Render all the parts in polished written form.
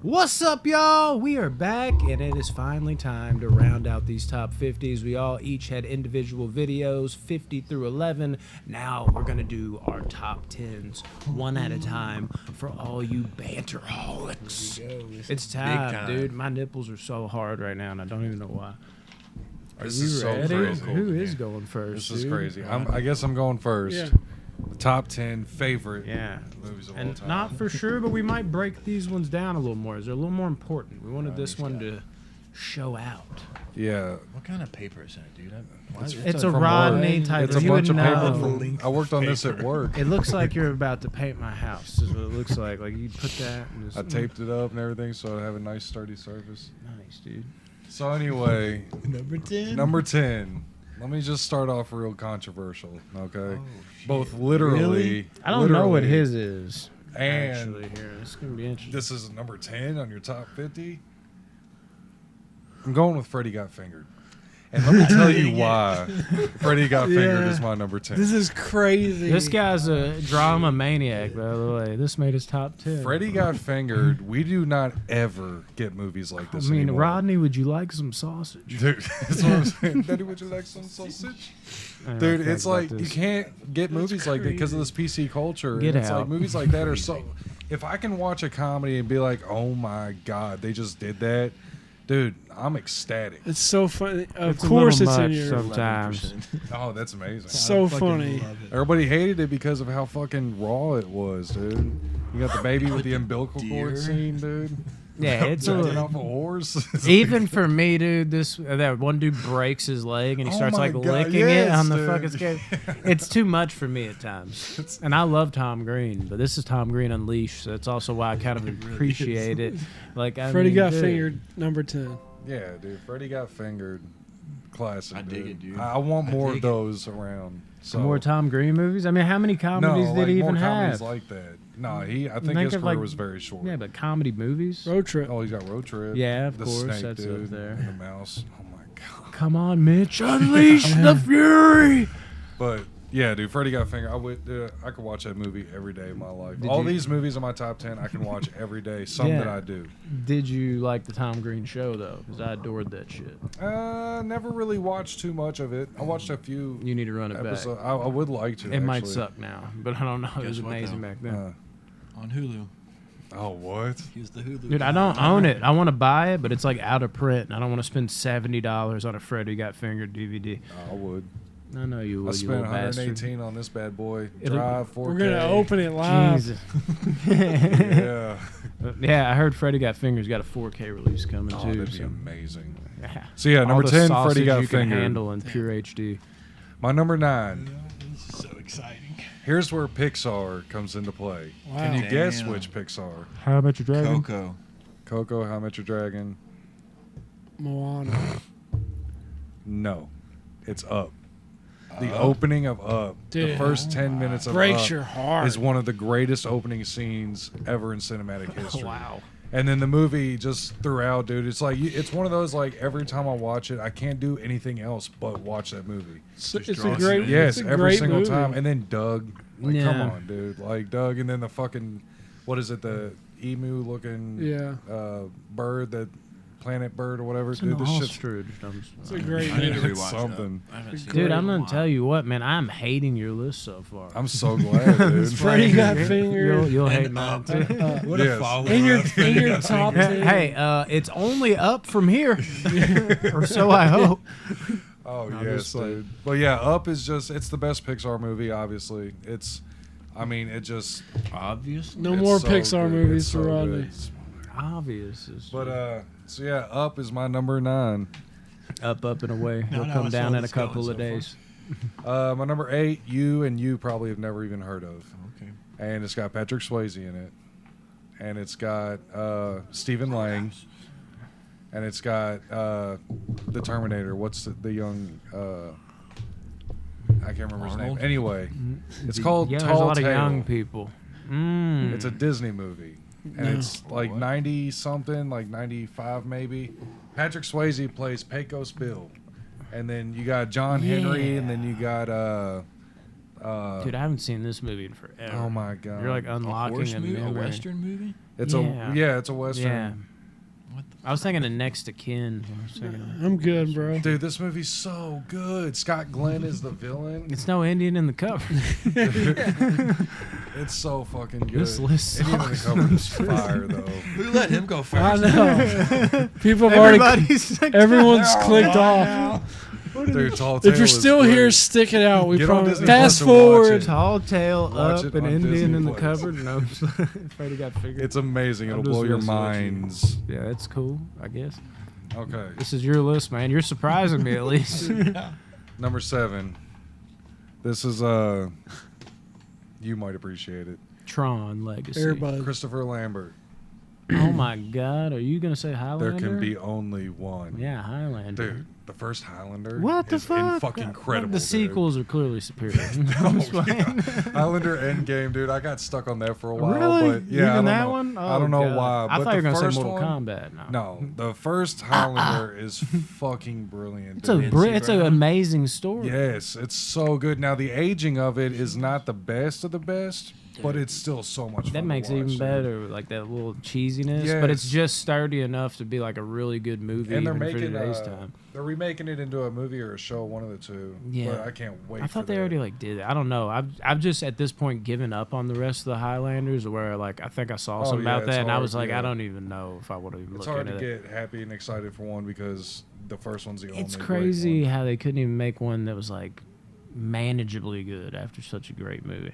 What's up, y'all? We are back, and it is finally time to round out these top 50s. We all each had individual videos, 50 through 11. Now we're going to do our top 10s, one at a time, for all you banterholics. It's time, dude. My nipples are so hard right now, and I don't even know why. Are you ready? So crazy. Who is going first? This is dude? crazy. I guess I'm going first. Yeah. The top 10 favorite movies of all And time. not for sure, but we might break these ones down a little more. They're a little more important. We wanted this one to show out. Yeah. What kind of paper is that, dude? It's a Rodney type. It's a you bunch would of paper know. from... I worked on this at work. It looks like you're about to paint my house. Is what it looks like. Like you put that. And just, I taped it up and everything so I have a nice sturdy surface. Nice, dude. So anyway, Number 10? number 10. Let me just start off real controversial, okay? Oh, Both literally... Really? I don't know what literally, his is. And Actually, here, this is gonna be interesting. this is number 10 on your top 50. I'm going with Freddie Got Fingered. And let me tell you why Freddie Got Fingered is my number 10. This is crazy. This guy's a drama maniac, by the way. This made his top 10. Freddie Got Fingered. We do not ever get movies like this anymore. Rodney, would you like some sausage? Dude, that's what I'm saying. Daddy, would you like some sausage? Dude, it's like you can't get movies like that because of this PC culture. Get and it's out. like movies like that are so... If I can watch a comedy and be like, oh my God, they just did that. Dude, I'm ecstatic. It's so funny. Of It's a course, little it's in much your. sometimes. Oh, that's amazing. So funny. Everybody hated it because of how fucking raw it was, dude. You got the baby with the umbilical cord scene, dude. Yeah, it's a Dragging little... off a horse. Even for me, dude, that one dude breaks his leg and he Oh starts my like God, licking yes, it on the dude. fucking skate. It's too much for me at times. And I love Tom Green, but this is Tom Green Unleashed, so that's also why I kind of appreciate it. Like, Freddie Got dude, Fingered, number 10. Yeah, dude. Freddie Got Fingered. Classic. I dig it, dude. I want more of dig it. those around. So More Tom Green movies. I mean, how many comedies did he even more comedies have? like that. No, I think Think his of, career like- was very short. Yeah, but comedy movies. Road Trip. Oh, he's got Road Trip. Yeah, of the course, Snake that's up dude, there. and the mouse. Oh my God. Come on, Mitch, unleash the fury. But yeah, dude, Freddie Got Fingered. I could watch that movie every day of my life. Did All you- these movies in my top 10, I can watch every day. Some Yeah. that I do. Did you like the Tom Green show though? Because I adored that shit. Never really watched too much of it. I watched a few You need to run it episodes. back. I would like to. It might actually. suck now, but I don't know. It was Guess what, amazing though? back then. On Hulu. Oh, what? Use the Hulu. Dude, I don't own it. I want to buy it, but it's like out of print, and I don't want to spend $70 on a Freddie Got Fingered DVD. I would. I know you I would, you spent little bastard. 118 on this bad boy. It'll- Drive 4K. We're going to open it live. Jesus. Yeah. Yeah, I heard Freddie Got Fingered's got a 4K release coming Oh, too. that'd be So. amazing. Yeah. So yeah, All number the 10, sausage Freddie Got you can Fingered. handle in pure HD. My number 9. This is so exciting. Here's where Pixar comes into play. Wow. Can you guess Damn. which Pixar? How about your dragon? Coco. Coco, How I Met Your Dragon? Moana. No. It's Up. The Up? opening of Up, the Dude. first 10 minutes of Breaks Up your heart. is one of the greatest opening scenes ever in cinematic history. Wow. And then the movie just throughout, dude, it's like it's one of those like every time I watch it, I can't do anything else but watch that movie. It's a draws great you in. Yes, it's a every great single movie. time. And then Doug, like, come Yeah. on, dude, like Doug, and then the fucking, what is it, the emu-looking Yeah. bird, that planet bird or whatever, It's in dude. the This shit's ostrich. It's a great I need to movie. rewatch something. That. I haven't seen Dude, it I'm in a gonna while. tell you what, man. I'm hating your list so far. I'm so glad, dude. Freddie Got Fingered. You'll hate And mine Up. too. What Yes. a follow. In your top 10. Hey, it's only up from here, or so I hope. Oh I'm yes, just like- dude. But yeah, Up is just—it's the best Pixar movie. Obviously, it just. Obvious. No it's more so Pixar good. movies It's for so Rodney. good. Obvious. But so yeah, Up is my number 9. Up and away. No, He'll no, come it's down all in a it's going couple of so far. days. My number 8, you probably have never even heard of, Okay. and it's got Patrick Swayze in it, and it's got Stephen Lang, and it's got the Terminator. What's the young? I can't remember his Arnold? name. Anyway, it's called Yeah, there's Tall a lot Tale. of young people. It's a Disney movie, and No. it's like What? 90 something, like 95 maybe. Patrick Swayze plays Pecos Bill, and then you got John Henry, and then you got Dude, I haven't seen this movie in forever. Oh my god! You're like A unlocking horse a movie, a memory. western movie. It's it's a western. Yeah. What the? I was thinking of Next to Kin. I was thinking of- I'm good, bro. Dude, this movie's so good. Scott Glenn is the villain. It's no Indian in the cover. It's so fucking good. This list Indian in the sucks. cover is fire though. Who let him go I first? know. People have already. Everyone's clicked off. Dude, Tall Tale If you're is still great. here, stick it out. We Get on promise. Disney Fast Plus and watch forward. it. Tall Tale Watch up it and on Indian Disney in the Plus. cupboard. No, Freddie Got Fingered. It's amazing. It'll I'm blow just your messing with you. minds. Yeah, that's cool, I guess. Okay. This is your list, man. You're surprising me, at least. Number 7. This is you might appreciate it. Tron Legacy. Airbud. Christopher Lambert. Oh, my God. Are you going to say There Highlander? can be only one. Yeah, Highlander. Dude, the first Highlander What the is fuck? fucking incredible. The dude. sequels are clearly superior. Oh, yeah. Highlander Endgame, dude. I got stuck on that for a while. Really? But yeah, I Even don't that know. one? I don't know God. why. I but thought the you were going to first say Mortal one, Kombat. No, the first Highlander is fucking brilliant. It's dude. it's an amazing story. Yes, it's so good. Now the aging of it is not the best of the best, but it's still so much fun. That makes to it watch, even dude. better, like that little cheesiness. But it's Yes. just sturdy enough to be like a really good movie And they're even for making today's time. they're remaking it into a movie or a show, one of the two. Yeah. But I can't wait. I thought for they that. already like did it. I don't know. I've just at this point given up on the rest of the Highlanders. Where like I think I saw Oh, something yeah, about it's that, and I hard, was like, yeah. I don't even know if I would even It's look hard into to it. get happy and excited for one because the first one's the only. It's great crazy one. how they couldn't even make one that was like manageably good after such a great movie.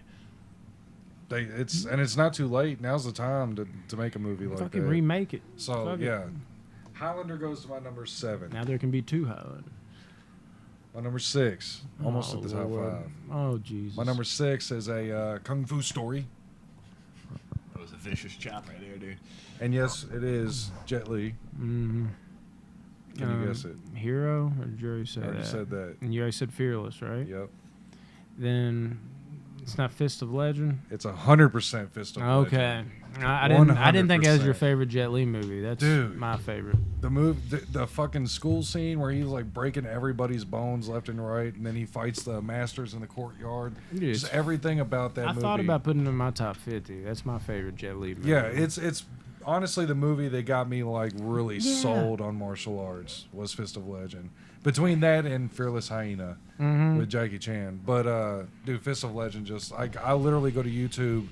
It's not too late. Now's the time to make a movie like Fucking that. remake it. So Fuck it. yeah, Highlander goes to my number 7. Now there can be 2 Highlanders. My number 6, almost Oh, at the top Lord. 5. Oh Jesus. My number 6 is a kung fu story, That was a vicious chop right there, dude. and yes, it is Jet Li. Mm-hmm. Can you guess it? Hero, or did you already say I already that? said that. And you already said Fearless, right? Yep. Then it's not Fist of Legend. It's 100% Fist of Okay. Legend. I didn't think that was your 100%. favorite Jet Li movie. That's Dude. my favorite. The fucking school scene where he's like breaking everybody's bones left and right, and then he fights the masters in the courtyard. Dude, Just it's- everything about that I movie. thought about putting it in my top 50. That's my favorite Jet Li movie. Yeah, it's honestly the movie that got me like really Yeah. sold on martial arts was Fist of Legend. Between that and Fearless Hyena Mhm. with Jackie Chan. But dude, Fist of Legend just I literally go to YouTube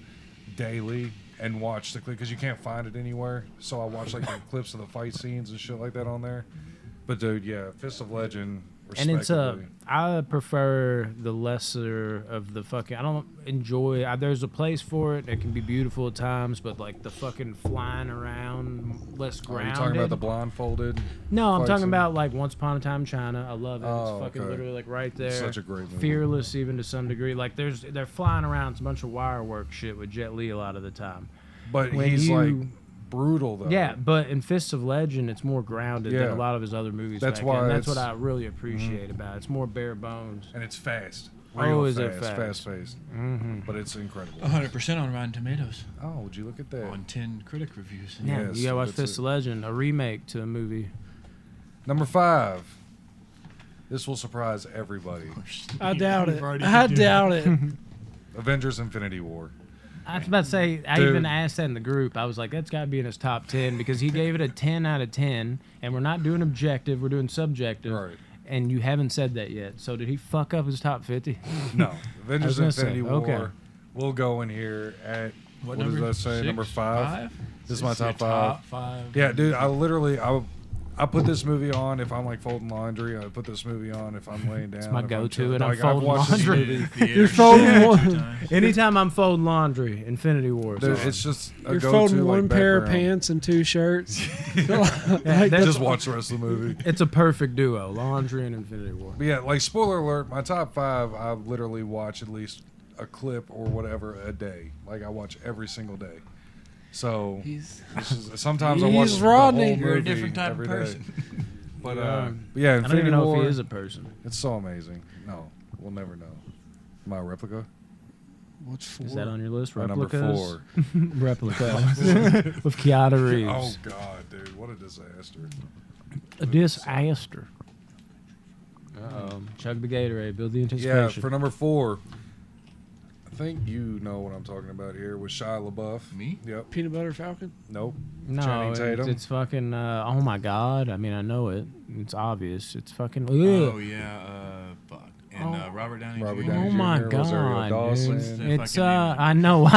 daily and watch the clip because you can't find it anywhere. So I watch like the clips of the fight scenes and shit like that on there. But dude, yeah, Fist of Legend. And it's respectively. I prefer the lesser of the fucking. I don't enjoy. There's a place for it. It can be beautiful at times, but like the fucking flying around, less Are grounded. you talking about the blindfolded? No, I'm fight talking scene? about like Once Upon a Time in China. I love it. Oh, It's fucking okay. literally like right there. It's such a great movie. Fearless, even to some degree. Like they're flying around. It's a bunch of wire work shit with Jet Li a lot of the time. But When he's you- like brutal though. Yeah, but in Fists of Legend, it's more grounded than Yeah. a lot of his other movies. That's back why then. That's what it's- I really appreciate about it. It's more bare bones. And it's fast. Oh, Real is it fast? fast? Fast-paced. Mm-hmm. But it's incredible. 100% on Rotten Tomatoes Oh, would you look at that? on 10 critic reviews. Yeah, Yes, you gotta watch that's Fist it. of Legend, a remake to a movie. Number 5. This will surprise everybody. I doubt We've it. already I did. doubt it. Avengers Infinity War. I was about to say, I Dude. even asked that in the group. I was like, that's got to be in his top 10 because he gave it a 10 out of 10, and we're not doing objective, we're doing subjective. Right. And you haven't said that yet. So did he fuck up his top 50? No. Avengers gonna say, Infinity War. okay. We'll go in here at What does number? that say? Six? Number 5. This is my This your top 5. Top 5. Yeah, dude, I put this movie on if I'm like folding laundry. I put this movie on if I'm laying down. It's my if I'm go-to chilling. and I'm Like, I've folding watched this laundry. movie. You're folding Yeah, one. 2 times. Anytime I'm folding laundry, Infinity War. Dude, on. it's just a You're go-to, folding like, one pair of background. pants and 2 shirts. Yeah, Like, that's- Just watch the rest of the movie. It's a perfect duo, laundry and Infinity War. But yeah, like spoiler alert, my top 5, I literally watch at least a clip or whatever a day. Like I watch every single day. So he's sometimes I He's watch the Rodney. whole You're a movie different type of every day. person. But Yeah. yeah, I don't Infinity even know War, if he is a person. it's so amazing. No, we'll never know. My replica, what's for? Is that on your list? my number Replicas? 4. Replicas. With Keanu Reeves. Oh god, dude, what a disaster! A disaster. Chug the Gatorade. Build the Yeah, anticipation. for number 4, think you know what I'm talking about here with Shia LaBeouf. Me? Yep. Peanut Butter Falcon. Nope. No, Channing it's, Tatum. it's fucking. Oh my god! I mean, I know it. It's obvious. It's fucking. Oh yeah, fuck. And Robert Downey Robert Jr. Downey Oh my Jr., Rosario god, Dawson. dude! The It's fucking name. I know.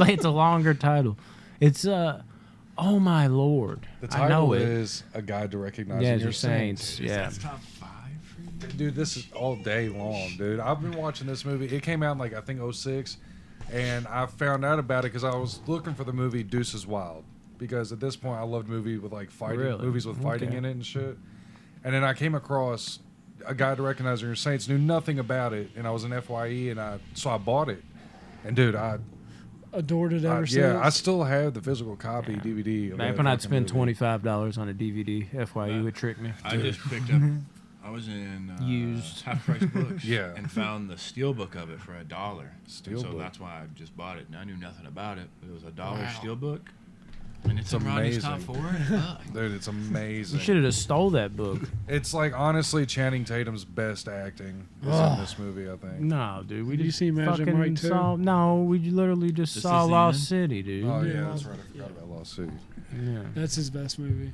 It's a longer title. It's Oh my lord! The I know title it. is A Guide to Recognizing Yeah, Your your Saints. saints. Is Yeah. that top 5 for you? Dude, this is all day long, dude. I've been watching this movie. It came out in like I think 06, and I found out about it because I was looking for the movie Deuces Wild, because at this point I loved movies with like fighting, Really? movies with fighting Okay. in it and shit. And then I came across A Guide to Recognizing Your Saints, knew nothing about it, and I was an FYE, and I bought it, and dude, Adored it ever since. yeah, I still have the physical copy Yeah. DVD. Of Back that when I'd fucking spend movie. $25 on a DVD, FYU would trick me. I just picked up. I was in Used. half price books. Yeah. And found the steelbook of it for $1. Steelbook. So that's why I just bought it. And I knew nothing about it. But it was $1 Wow. steelbook. And it's It's in Rodney's top amazing. 4. Fuck. Dude, it's amazing. You should have just stole that book. It's like honestly Channing Tatum's best acting is in Ugh. this movie, I think. No, dude. We Did you just see Magic fucking Mike 2? saw. No, we literally just This saw is the Lost end? City, dude. Oh Yeah. yeah, that's right. I forgot about Lost City. Yeah, That's his best movie.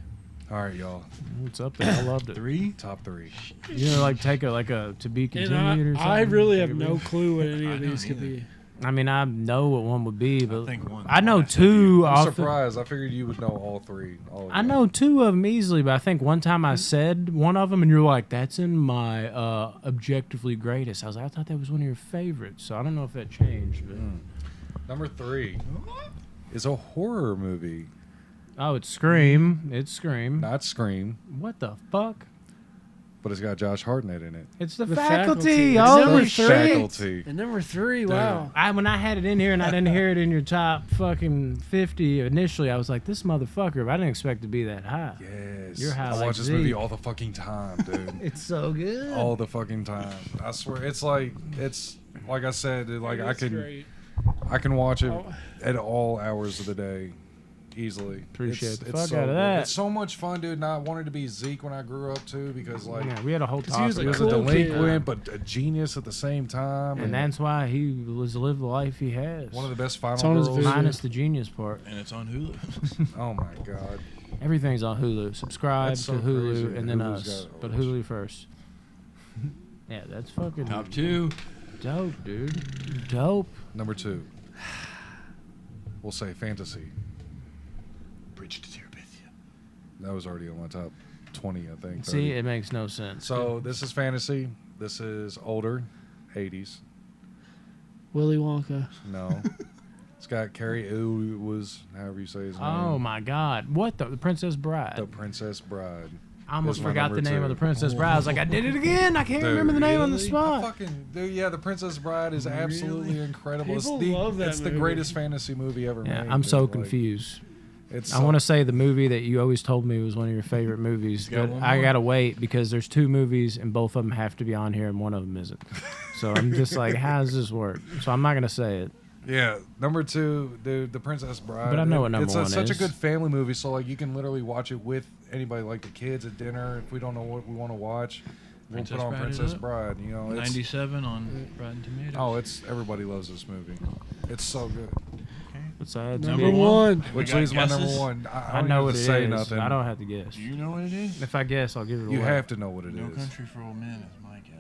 All right, y'all. it's up there. I loved it. 3? Top 3. You know, like take a to be And continued or something. I really have Take a no break. clue what any I of don't these could either. be. I mean, I know what one would be, but think one. I know I said two. I'm off the- surprised. I figured you would know all 3. All of I them. know 2 of them easily, but I think one time I said one of them, and you're like, "That's in my objectively greatest." I was like, "I thought that was one of your favorites," so I don't know if that changed. But Number 3 is a horror movie, oh, it's Scream. It's Scream. not Scream, What the fuck? but it's got Josh Hartnett in it. It's the, The faculty. Faculty. It's Holy number shit! Faculty. And number 3, wow. When I had it in here and I didn't hear it in your top fucking 50 initially, I was like, this motherfucker. But I didn't expect it to be that high. Yes. You're high I like watch this Zeke. movie all the fucking time, dude. It's so good. all the fucking time. I swear, it's like I said, dude, like It's I great. can watch it Oh. at all hours of the day, easily. Appreciate the fuck so out of good. that. It's so much fun, dude. And I wanted to be Zeke when I grew up too, because like Yeah, we had a whole 'Cause talk. he was he a was about a cool kid. delinquent but a genius at the same time, and that's why he was lived the life he has. one of the best final It's on his girls. video. Minus the genius part. And it's on Hulu. Oh my god. Everything's on Hulu. Subscribe That's so to Hulu crazy. and then Hulu's us. got But ours. Hulu first. Yeah, that's fucking Top 2. dope, dude. Dope. Number 2. We'll say fantasy. Bridge to Terabithia. That was already on my top 20, I think. See, 30. it makes no sense. So this is fantasy. This is older, 80s. Willy Wonka. No. It's got Carrie was however you say his name. Oh my God! What the Princess Bride? The Princess Bride. I almost is my forgot the number name 2. of the Princess Bride. I was like, I did it again. I can't Dude, remember the name on the really? spot. Fucking dude, yeah, The Princess Bride is absolutely Really? incredible. People love that it's the movie. greatest fantasy movie ever Yeah, made. I'm so dude. Like, confused. it's I want to say the movie that you always told me was one of your favorite movies, You got but one I more? gotta wait because there's 2 movies and both of them have to be on here and one of them isn't. So I'm just like, how does this work? So I'm not gonna say it. Yeah, number 2, dude, The Princess Bride. But I know what number it's one such a is. good family movie, so like you can literally watch it with anybody, like the kids at dinner. If we don't know what we want to watch, we'll Princess put on Bride Princess is up? Bride. You know, it's, 97 on Rotten Tomatoes. oh, it's everybody loves this movie. It's so good. Besides, Number me, 1. We Which got leaves my guesses? number 1. I don't know even what have it to say is. nothing. I don't have to guess. Do you know what it is? If I guess, I'll give it away. You have to know what it is. No Country for Old Men is my guess.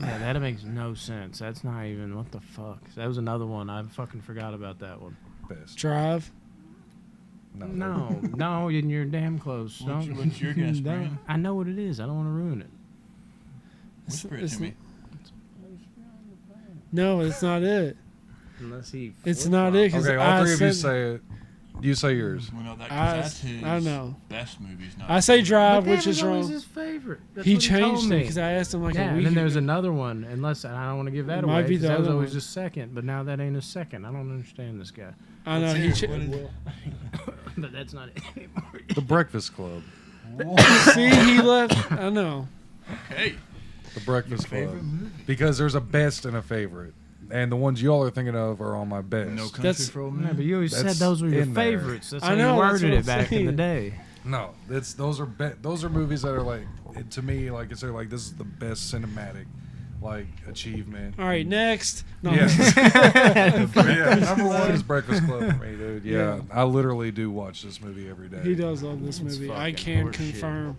Yeah, that makes no sense. That's not even what the fuck. That was another one. I fucking forgot about that one. Best. Drive. No, you're damn close. What's Don't- your guess, don't- Brian? I know what it is. I don't want to ruin it. Whisper it It's- to me. No, it's not it. Unless he. It's not it. 'Cause Okay, all I 3 of you said- say it. You say yours. Well, no, that, 'cause I- that's his I know. best movies. Not I say his Drive, But which that is was always wrong. his favorite. That's He what changed told it me. because I asked him like Yeah, a and week then there's ago. another one. Unless and I don't want to give that It away. might be 'cause the that was other always one. his second, but now that ain't his second. I don't understand this guy. I know. Let's He hear it. cha- What is it? But that's not it anymore. The Breakfast Club. See, he left. I know. Hey, The Breakfast your Club. favorite movie? Because there's a best and a favorite. And the ones y'all are thinking of are on my best. No Country That's- for Old Yeah, Men. but you always said That's those were your in there. favorites. That's I how know, you that's worded what it I'm back in the saying. day. No, those are movies that are like to me like it's like this is the best cinematic like achievement. All right, next. No, Yeah. But yeah, number one is Breakfast Club for me, dude. Yeah, I literally do watch this movie every day. he does love this movie. I fucking can horseshit. confirm.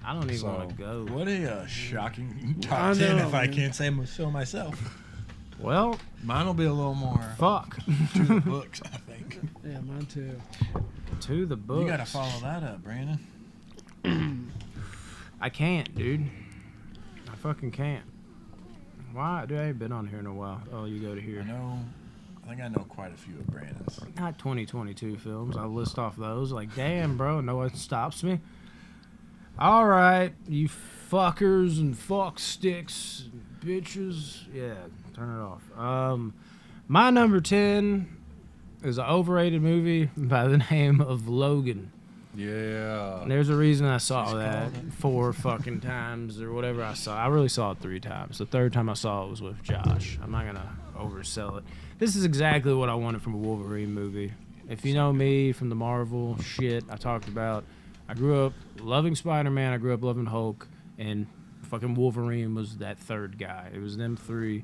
I don't even So, want to go. What a shocking I top 10 know, if I man. can't say so myself. Well, Mine will be a little more fuck. to the books, I think. Yeah, mine too. To the books. You got to follow that up, Brandon. I can't, dude. I fucking can't. Why? Dude, I ain't been on here in a while. Oh, you go to here. I think I know quite a few of Brandon's. Not 2022 films. I'll list off those. Like, damn, bro, no one stops me. All right, you fuckers and fuck sticks, bitches. Yeah, turn it off. My number 10 is an overrated movie by the name of Logan. Yeah. There's a reason I saw that 4 fucking times or whatever I saw. I really saw it 3 times. The third time I saw it was with Josh. I'm not going to oversell it. This is exactly what I wanted from a Wolverine movie. If you know me from the Marvel shit I talked about, I grew up loving Spider-Man, I grew up loving Hulk, and fucking Wolverine was that third guy. It was them 3.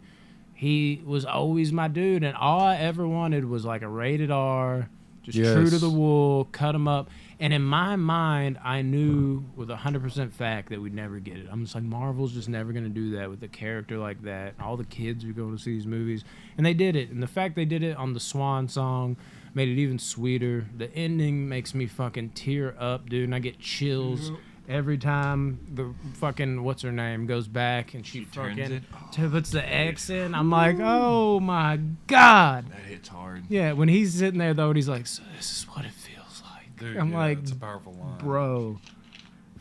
He was always my dude, and all I ever wanted was like a rated R, just true to the wool, cut him up. And in my mind, I knew with 100% fact that we'd never get it. I'm just like, Marvel's just never going to do that with a character like that. All the kids are going to see these movies. And they did it. And the fact they did it on the Swan song made it even sweeter. The ending makes me fucking tear up, dude. And I get chills every time the fucking, what's her name, goes back and she fucking puts the X in. I'm like, oh my God. That hits hard. Yeah, when he's sitting there, though, and he's like, so this is what it feels like. Dude, I'm like, it's a powerful line. bro,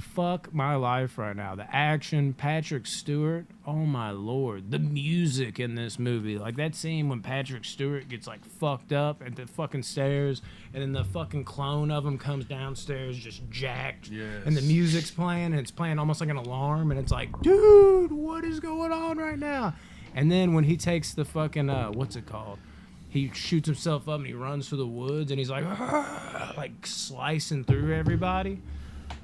fuck my life right now. The action, Patrick Stewart, oh my Lord. The music in this movie. Like that scene when Patrick Stewart gets like fucked up at the fucking stairs and then the fucking clone of him comes downstairs just jacked. Yes. And the music's playing and it's playing almost like an alarm and it's like, dude, what is going on right now? And then when he takes the fucking, what's it called? He shoots himself up and he runs through the woods and he's like slicing through everybody.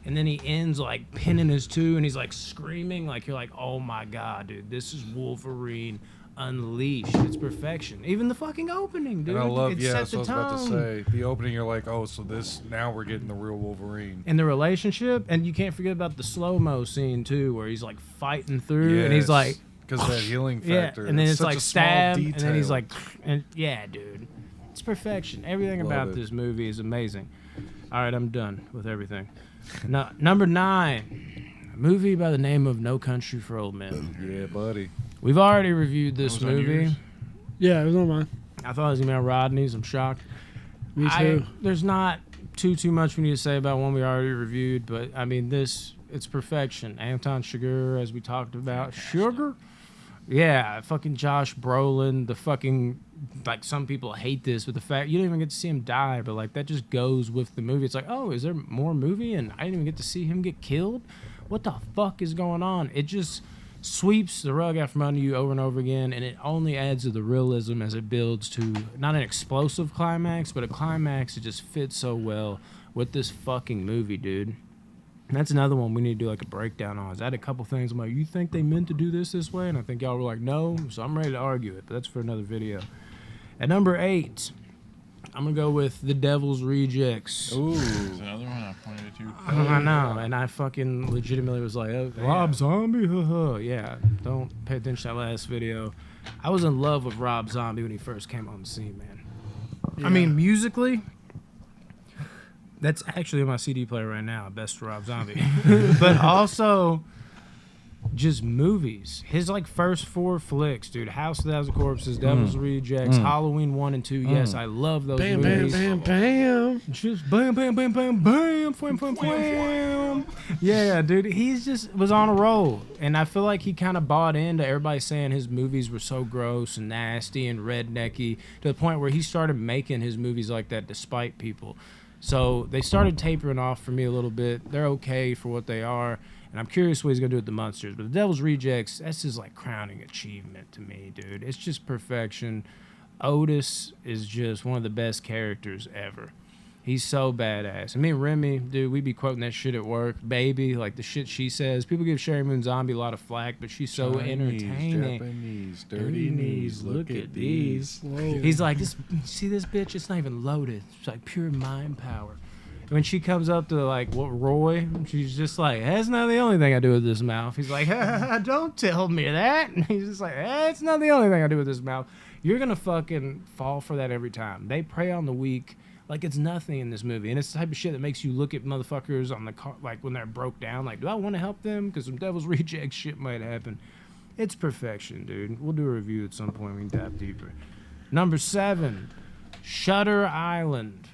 And then he ends like pinning his two and he's like screaming. Like you're like, oh my God, dude, this is Wolverine unleashed. It's perfection. Even the fucking opening, dude. And I love, it yeah, set so I the was about to tone. say, the opening, you're like, oh, so this, now we're getting the real Wolverine. And the relationship, and you can't forget about the slow-mo scene too, where he's like fighting through and he's like, because that healing yeah, factor. and then it's such like a small stab, and then he's detail. like, and yeah, dude, it's perfection. Everything Love about it. this movie is amazing. All right, I'm done with everything. No, number 9, a movie by the name of No Country for Old Men. Yeah, buddy. We've already reviewed this Was on movie. yours? Yeah, it was on mine. I thought it was gonna be on Rodney's. I'm shocked. Me too. There's not too much we need to say about one we already reviewed, but I mean it's perfection. Anton Chigurh, as we talked about. Sugar? Yeah, fucking Josh Brolin, the fucking, like, some people hate this, but the fact you don't even get to see him die, but like that just goes with the movie. It's like, oh, is there more movie and I didn't even get to see him get killed? What the fuck is going on? It just sweeps the rug out from under you over and over again, and it only adds to the realism as it builds to not an explosive climax, but a climax that just fits so well with this fucking movie, dude. And that's another one we need to do like a breakdown on. I had a couple things. I'm like, you think they meant to do this way? And I think y'all were like, no. So I'm ready to argue it, but that's for another video. At number 8, I'm going to go with The Devil's Rejects. Ooh. There's another one I pointed to. I know, and I fucking legitimately was like, oh, Rob Zombie? Yeah, don't pay attention to that last video. I was in love with Rob Zombie when he first came on the scene, man. Yeah. I mean, musically, that's actually on my CD player right now, Best Rob Zombie. But also, just movies. His like first 4 flicks, dude. House of a Thousand Corpses, Devil's Rejects, Halloween 1 and 2. Yes, I love those Bam, movies. bam, bam, bam. Just bam, bam, bam, bam, bam, bam, bam, bam. Yeah, dude, he's just was on a roll, and I feel like he kind of bought into everybody saying his movies were so gross and nasty and rednecky to the point where he started making his movies like that despite people. So they started tapering off for me a little bit. They're okay for what they are, and I'm curious what he's gonna do with the Munsters. But the Devil's Rejects, that's his like crowning achievement to me, dude. It's just perfection. Otis is just one of the best characters ever. He's so badass. And me and Remy, dude, we be quoting that shit at work. Baby, like the shit she says. People give Sherry Moon Zombie a lot of flack, but she's so entertaining. Japanese, dirty knees, look at these. He's like, see this bitch? It's not even loaded. It's like pure mind power. When she comes up to like Roy, she's just like, that's not the only thing I do with this mouth. He's like, don't tell me that. And he's just like, that's not the only thing I do with this mouth. You're gonna fucking fall for that every time. They prey on the weak like it's nothing in this movie, and it's the type of shit that makes you look at motherfuckers on the car, like when they're broke down. Like, do I want to help them? Because some Devil's Rejects shit might happen. It's perfection, dude. We'll do a review at some point. We can dive deeper. Number 7, Shutter Island.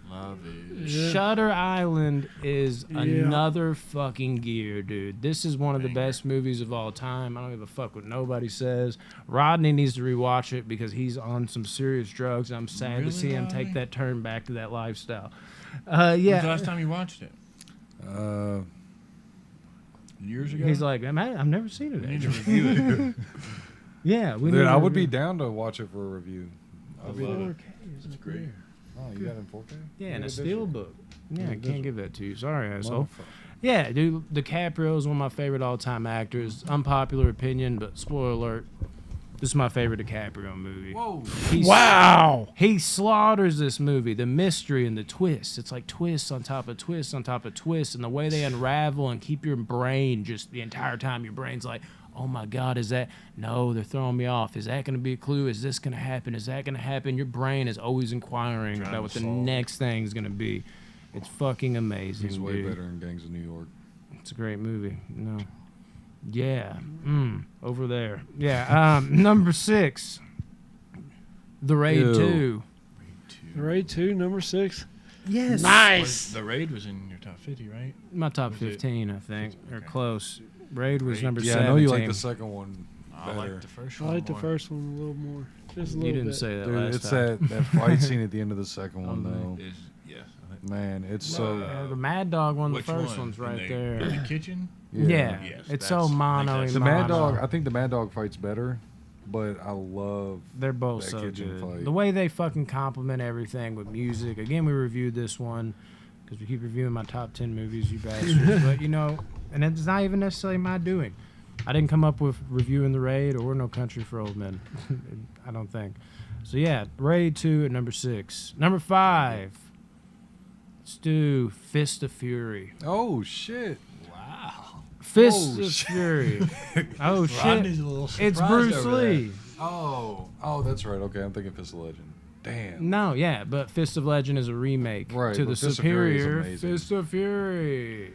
Love it. Yeah. Shutter Island is another fucking gear, dude. This is one of the best movies of all time. I don't give a fuck what nobody says. Rodney needs to rewatch it because he's on some serious drugs. I'm sad to see him take that turn back to that lifestyle. When's the last time you watched it? Years ago? He's like, I've never seen it. We need to review it. Yeah, we Dude, need I to would be review. down to watch it for a review. I love it. It's great. Oh, you got it in 4K? Yeah, and a Edition? steelbook. Yeah, I can't give that to you. Sorry, asshole. Motherfucker. Yeah, dude, DiCaprio is one of my favorite all-time actors. Unpopular opinion, but spoiler alert, this is my favorite DiCaprio movie. Whoa. Wow. He slaughters this movie. The mystery and the twist. It's like twists on top of twists on top of twists, and the way they unravel and keep your brain just the entire time. Your brain's like, oh my God, is that? No, they're throwing me off. Is that going to be a clue? Is this going to happen? Is that going to happen? Your brain is always inquiring about what the next thing is going to be. It's fucking amazing. He's way dude. better in Gangs of New York. It's a great movie. No. Yeah. Over there. Yeah. Number 6. The Raid Ew. 2. Raid 2, number 6. Yes. Nice. The Raid was in your top 50, right? My top Was it- 15, I think, or Okay. close. Raid was Raid. number Yeah, 17. I know you like the second one I better. like the first I one. like the more. first one a little more. Just a little You didn't bit. say that Dude, last it's time. that fight scene at the end of the second one, man. though. Yes. Man, it's so... Yeah, the Mad Dog one, the Which first one? one's right In there. the kitchen? Yeah, Yes, it's that's- so I think mono. that's- The mono. Mad Dog, I think the Mad Dog fight's better, but I love... They're both that so kitchen good. fight. The way they fucking complement everything with music. Again, we reviewed this one because we keep reviewing my top 10 movies, you bastards. But, you know, and it's not even necessarily my doing. I didn't come up with reviewing The Raid or No Country for Old Men. I don't think. So, yeah, Raid 2 at number 6. Number 5. Let's do Fist of Fury. Oh, shit. Wow. Fist Oh, of shit. Fury. Oh, shit. Rodney's a little It's surprised Bruce over there. Lee. Oh, that's right. Okay, I'm thinking Fist of Legend. Damn. No, yeah, but Fist of Legend is a remake Right, to the but Fist of Fury is superior amazing. Fist of Fury.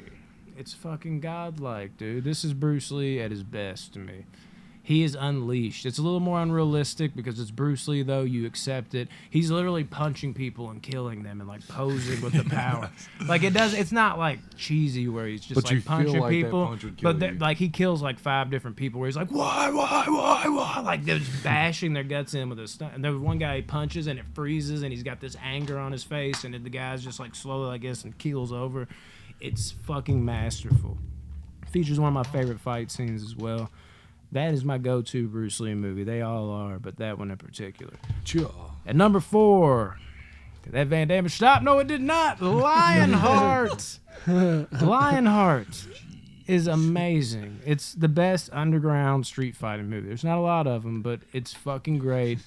It's fucking godlike, dude. This is Bruce Lee at his best to me. He is unleashed. It's a little more unrealistic because it's Bruce Lee, though. You accept it. He's literally punching people and killing them and like posing with the power. Like it's not like cheesy where he's just But you like feel punching like that people. punch would kill But you. like he kills like 5 different people where he's like, why? Like they're just bashing their guts in with a stunt. And there's one guy he punches and it freezes and he's got this anger on his face and the guy's just like slowly, I guess, and keels over. It's fucking masterful. Features one of my favorite fight scenes as well. That is my go-to Bruce Lee movie. They all are, but that one in particular. At number 4, that Van Damme stop. No, it did not. Lionheart. Lionheart is amazing. It's the best underground street fighting movie. There's not a lot of them, but it's fucking great.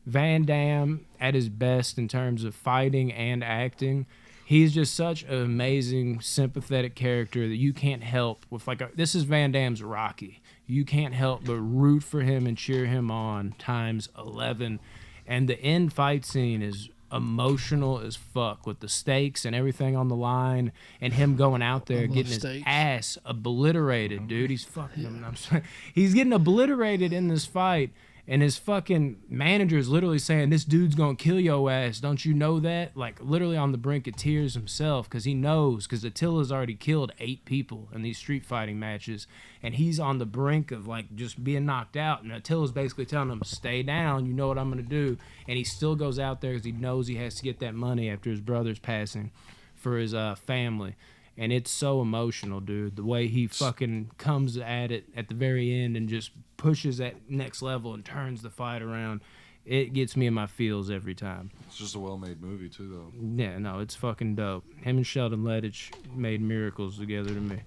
Van Damme at his best in terms of fighting and acting. He's just such an amazing, sympathetic character that you can't help with. This is Van Damme's Rocky. You can't help but root for him and cheer him on times 11. And the end fight scene is emotional as fuck with the stakes and everything on the line and him going out there getting his stakes. ass obliterated, dude. He's fucking I'm sorry. He's getting obliterated in this fight. And his fucking manager is literally saying, this dude's going to kill your ass. Don't you know that? Like, literally on the brink of tears himself because he knows, because Attila's already killed 8 people in these street fighting matches. And he's on the brink of, like, just being knocked out. And Attila's basically telling him, stay down. You know what I'm going to do. And he still goes out there because he knows he has to get that money after his brother's passing for his family. And it's so emotional, dude. The way he fucking comes at it at the very end and just pushes that next level and turns the fight around. It gets me in my feels every time. It's just a well-made movie too, though. Yeah, no, it's fucking dope. Him and Sheldon Lettich made miracles together to me.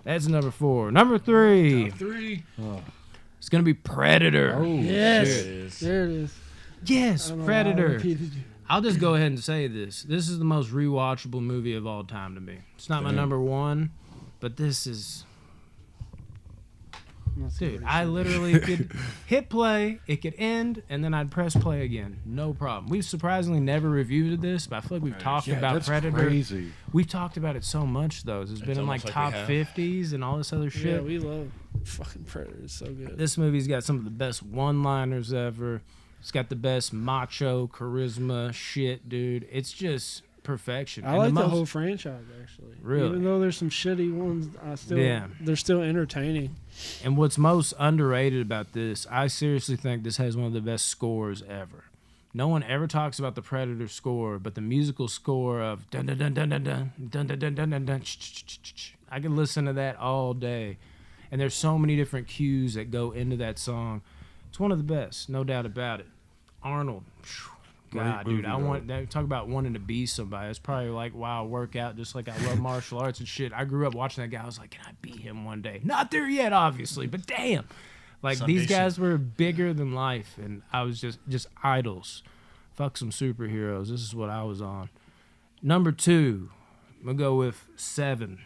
That's number 4. Number 3. Top 3. It's gonna be Predator. Oh, Yes. shit. There it is. Yes, I don't know why I Predator. repeated you. I'll just go ahead and say this. This is the most rewatchable movie of all time to me. It's not my Damn. number 1, but this is... Let's see Dude, what he I said. literally could hit play, it could end, and then I'd press play again. No problem. We've surprisingly never reviewed this, but I feel like we've talked Yeah, about that's Predator. crazy. We've talked about it so much, though. It's been in like almost like top we have. 50s and all this other shit. Yeah, we love fucking Predator. It's so good. This movie's got some of the best one-liners ever. It's got the best macho charisma shit, dude. It's just perfection. I And like the most- whole franchise actually. Really? Even though there's some shitty ones, they're still entertaining. And what's most underrated about this, I seriously think this has one of the best scores ever. No one ever talks about the Predator score, but the musical score of dun dun dun dun dun dun dun dun dun dun dun dun. I could listen to that all day. And there's so many different cues that go into that song. It's one of the best, no doubt about it. Arnold. God, Great dude, I movie, want that. Talk about wanting to be somebody. It's probably like, wow, workout. Just like I love martial arts and shit. I grew up watching that guy. I was like, can I beat him one day? Not there yet, obviously, but damn, like Someday these guys soon. were bigger than life, and I was just idols. Fuck some superheroes. This is what I was on. Number 2, I'm gonna go with 7.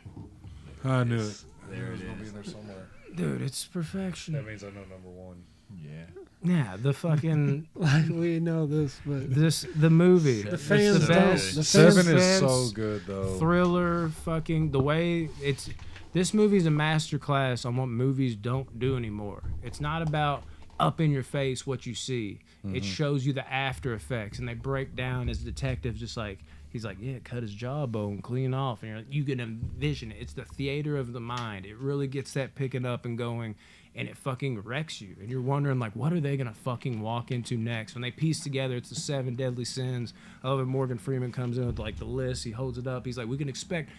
I knew it. There was it gonna be is. in there somewhere. Dude, it's perfection. That means I know number 1. Yeah. Yeah, the fucking Like we know this, but the movie. the It's fans the don't. best. The 7 fans, is so fans- good though. Thriller, fucking the way it's. This movie's a masterclass on what movies don't do anymore. It's not about up in your face what you see. It shows you the after effects, and they break down as detectives. Just like he's like, yeah, cut his jawbone clean off, and you're like, you can envision it. It's the theater of the mind. It really gets that picking up and going, and it fucking wrecks you. And you're wondering like, what are they gonna fucking walk into next? When they piece together, it's the 7 deadly sins. I love it. Morgan Freeman comes in with like the list. He holds it up. He's like, we can expect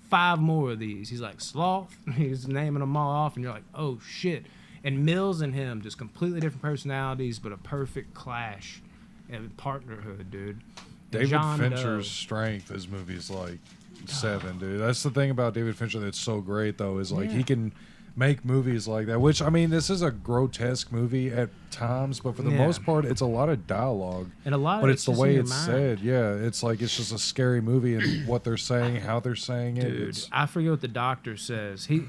5 more of these. He's like, sloth. He's naming them all off, and you're like, oh shit. And Mills and him, just completely different personalities, but a perfect clash and partnerhood, dude. And David John Fincher's Doe. strength is movies like 7, dude. That's the thing about David Fincher that's so great, though, is like he can make movies like that. Which, I mean, this is a grotesque movie at times, but for the Yeah. most part, it's a lot of dialogue. And a lot But of it's the just in way your it's mind. said. Yeah, it's like it's just a scary movie, and what they're saying, how they're saying it. Dude, It's, I forget what the doctor says. He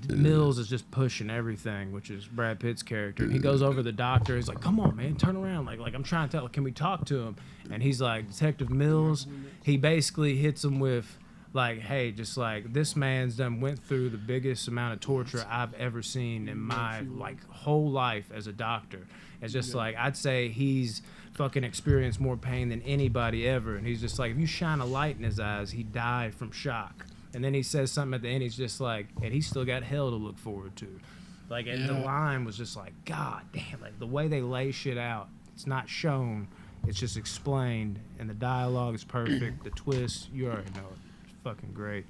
Mills is just pushing everything, which is Brad Pitt's character. And he goes over to the doctor. He's like, "Come on, man, turn around." Like I'm trying to tell. Can we talk to him? And he's like, Detective Mills. He basically hits him with, like, hey, just like this man's went through the biggest amount of torture I've ever seen in my whole life as a doctor. It's just like I'd say he's fucking experienced more pain than anybody ever, and he's just like, if you shine a light in his eyes, he died from shock. And then he says something at the end. He's just like, and he's still got hell to look forward to. Like, and the line was just like, God damn, like the way they lay shit out. It's not shown, it's just explained, and the dialogue is perfect. The twist, you already know it. It's fucking great.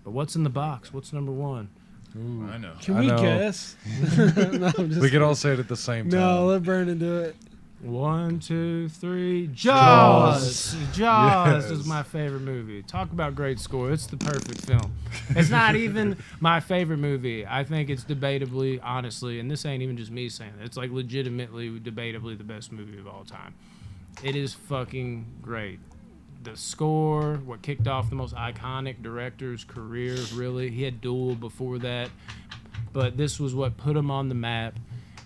But what's in the box? What's number 1? I know. can I we know. guess? No, I'm just we could all say it at the same time. No, let Brandon do it. 1, 2, 3. Jaws. Jaws Yes. is my favorite movie. Talk about great score. It's the perfect film. It's not even my favorite movie. I think it's debatably, honestly, and this ain't even just me saying it. It's like legitimately, debatably the best movie of all time. It is fucking great. The score, what kicked off the most iconic director's career, really. He had Duel before that, but this was what put him on the map.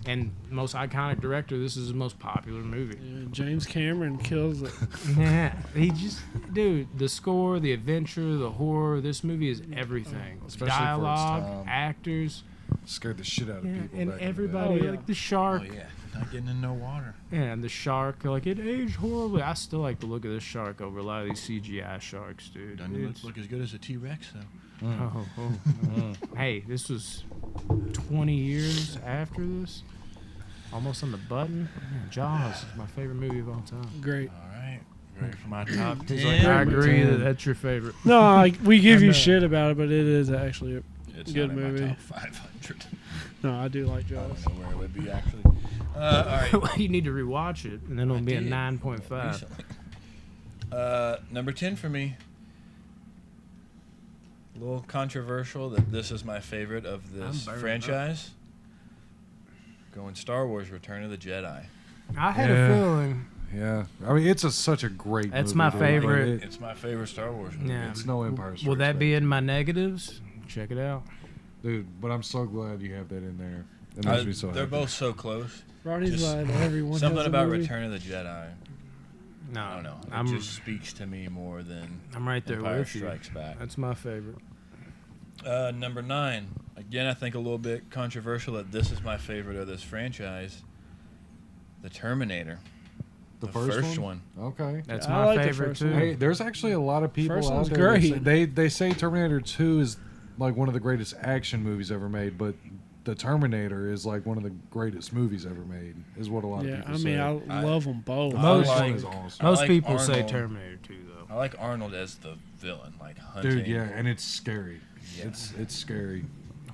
And most iconic director, this is his most popular movie. Yeah, James Cameron kills it. Yeah, he just, dude, the score, the adventure, the horror, this movie is everything. Especially for its Dialogue, time. actors, Scared the shit out of yeah, people. and back in the day. everybody, Oh, yeah. like the Oh shark. yeah. Not getting in no water. Yeah, and the shark, like, it aged horribly. I still like to look at this shark over a lot of these CGI sharks, dude. Doesn't It's- look as good as a T-Rex though. Hey, this was 20 years after this. Almost on the button. Man, Jaws is my favorite movie of all time. Great. All right. Ready for my top 10? I agree that that's your favorite. No, we give I you know. shit about it, but it is actually a It's good not in movie. my top 500. No, I do like I Jaws. don't know where it would be actually. All right. You need to rewatch it, and then it'll be a 9.5. Recently. Number 10 for me. A little controversial that this is my favorite of this franchise. Going Star Wars: Return of the Jedi. I had a feeling. Yeah, I mean it's such a great. That's movie, my dude. favorite. It's my favorite Star Wars movie. Yeah. It's no Empire Strikes Will that Back. be in my negatives? Check it out. Dude, but I'm so glad you have that in there. It makes me so They're happy. both so close. Ronnie's Just glad everyone Something has a about movie. Return of the Jedi. No, I don't know. It just speaks to me more than I'm right there Empire with you. Strikes Back. That's my favorite. Number 9. Again, I think a little bit controversial that this is my favorite of this franchise. The Terminator. The first first one. Okay. That's I my like the favorite first too. one. Hey, there's actually a lot of people First out one's there. great. They say Terminator 2 is like one of the greatest action movies ever made, but the Terminator is like one of the greatest movies ever made. Is what a lot of Yeah, people I say. mean, I love them both. The Most- first one like- is awesome. I Most like people say Arnold. Terminator 2 though. I like Arnold as the villain, like hunting. Dude, yeah, and it's scary. Yeah. It's scary.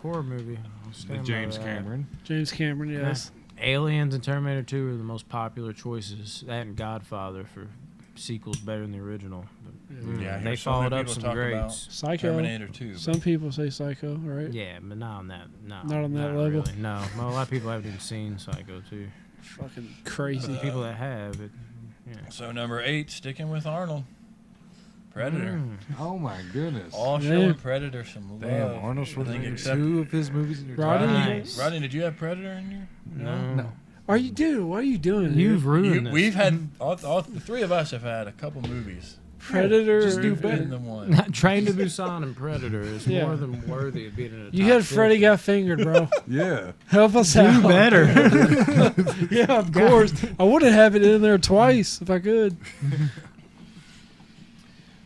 Horror movie. I'll stand by James that. Cameron. James Cameron, yes. Aliens and Terminator 2 are the most popular choices. That and Godfather for sequels better than the original. But, Yeah, I they hear so many followed up people some talk about greats. Psycho. Terminator 2. Some people say Psycho, right? Yeah, but not on that. No, Not on that level? Really. No, well, a lot of people haven't even seen Psycho 2. Fucking But crazy. the people that have, it, yeah. So number 8, sticking with Arnold. Predator. Oh my goodness. All Yeah. showing Predator some love. Damn, Arnold I think Schwarzenegger. except- 2 of his movies in your Rodney? top. Nice. Rodney, did you have Predator in your? No. Are you, dude? What are you doing? You've dude? ruined this. We've had all the 3 of us have had a couple movies. Predator. Just do and- better. In the one. Train to Busan and Predator is Yeah. more than worthy of being in a You top had Freddie 50. Got Fingered, bro. Yeah. Help us Do out. better. Yeah, of course. I would have it in there twice if I could.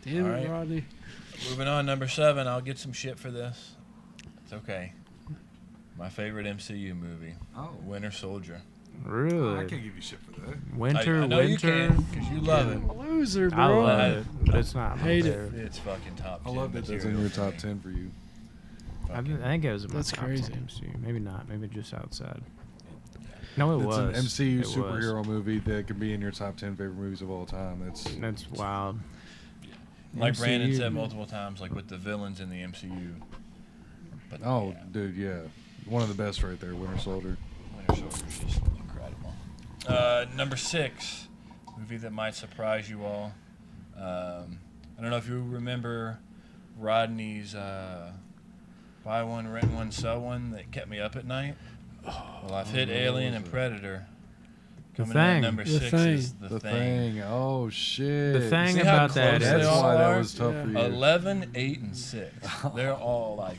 Damn All it, right. Rodney. Moving on, number 7. I'll get some shit for this. It's okay. My favorite MCU movie, Oh. Winter Soldier. Really? I can't give you shit for that. Winter, I know you can because you love it. Loser, I bro. love it, but it's not my Hate it. favorite. It's fucking top. I 10 love that that's in material your for top me. 10 for you. Fucking- I think it was in my That's top crazy. 10 MCU. Maybe not. Maybe just outside. No, it It's was. an MCU It was. superhero movie that could be in your top 10 favorite movies of all time. That's wild. Like Brandon MCU. said multiple times, like with the villains in the MCU. But Oh, yeah, dude, yeah. One of the best right there, Winter Soldier. Winter Soldier's just incredible. Number 6, movie that might surprise you all. I don't know if you remember Rodney's buy one, rent one, sell one that kept me up at night. Well, I've hit Alien and Predator. The Coming in at Thing. number The 6 Thing. is The Thing. Oh, shit. The thing See how about that close is they That's all why that are? was tough Yeah. for you. 11, 8, and 6. They're all like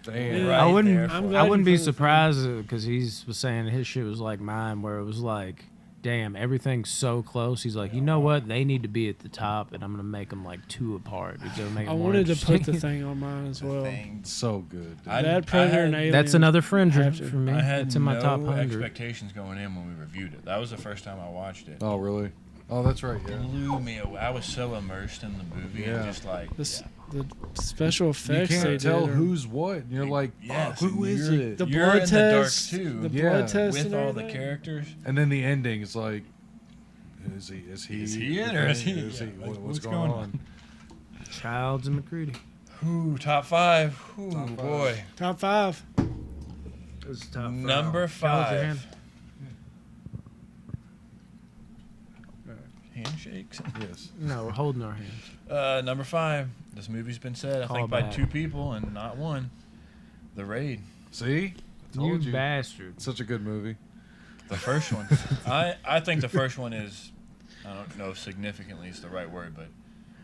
Damn. right I there wouldn't. for I'm it. glad I wouldn't you be put it there. surprised because he was saying his shit was like mine, where it was like, damn, everything's so close. He's like, you know what? They need to be at the top, and I'm gonna make them like 2 apart. It's gonna make I it more wanted to put interesting. the Thing on mine as The well. Thing. So good. dude. That Predator and Alien. That's another friender Have to. for me. I had It's in my no top 100. expectations going in when we reviewed it. That was the first time I watched it. Oh, really? Oh, that's right, yeah. Blew me away. I was so immersed in the movie and Yeah. just like, The, s yeah. the special You effects they can't tell did are- who's what. And you're like, Yes, fuck, who and is you're- it? the You're blood in the dark, test, too. The Yeah. blood test with and all the everything. characters. And then the ending is like, is he Is he in the or is thing? he- Is he yeah, what- like, what's what's going going on? Childs and McCready. Ooh, top 5. Ooh, Top 5. boy. Top 5. Number Challenge your 5. Handshakes. Yes. No, we're holding our hands. Number 5. This movie's been said, I Call think, by back. 2 people and not one. The Raid. See? I You told you. bastard. Such a good movie. The first one. I think the first one is, I don't know if significantly is the right word, but